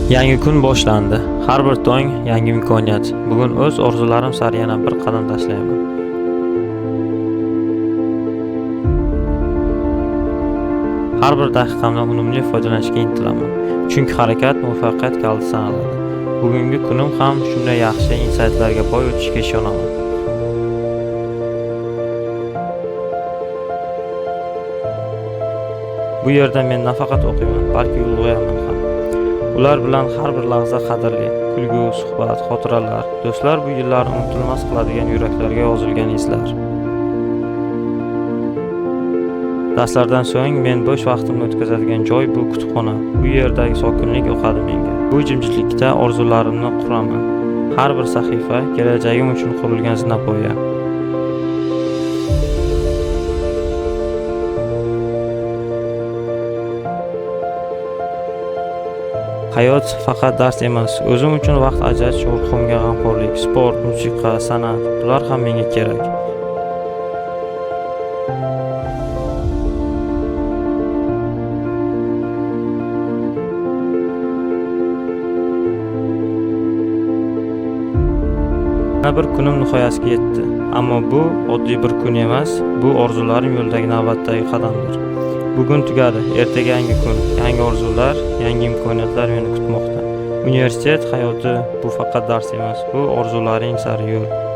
Yangi kun boshlandi. Har bir tong yangi imkoniyat. Bugun o'z orzularim sari yana bir qadam tashlayman. Har bir daqiqamdan unumli foydalanishga intilaman. Chunki harakat muvaffaqiyat kaliti sanaladi. Bugungi kunim ham shunday yaxshi insaytlarga boy o'tishiga ishonaman. Bu yerda men nafaqat o'qiyman, balki ulg'ayaman ham. Ular bilan har bir lahza qadrli. Kulgu, suhbat, xotiralar, do'stlar bu yillarni unutilmas qiladigan yuraklarga yozilgan izlar. Darslardan so'ng men bo'sh vaqtimni o'tkazadigan joy bu kutubxona. Bu yerdagi sokinlik yoqadi menga. Bu jimjitlikda orzularimni quraman. Har bir sahifa kelajagim uchun qurilgan zinapoya. Hayot faqat dars emas, o'zim uchun vaqt ajratish, ruhimga g'amxo'rlik, sport, musiqa, san'at, bular ham menga kerak. Yana bir kunim nihoyasiga yetdi. Ammo bu oddiy bir kun emas, bu orzularim yo'lidagi navbatdagi qadamdir. Bugun tugadi, ertaga yangi kun, yangi orzular, yangi imkoniyatlar meni kutmoqda. Universitet hayoti bu faqat dars emas, bu orzularing sari yo'l.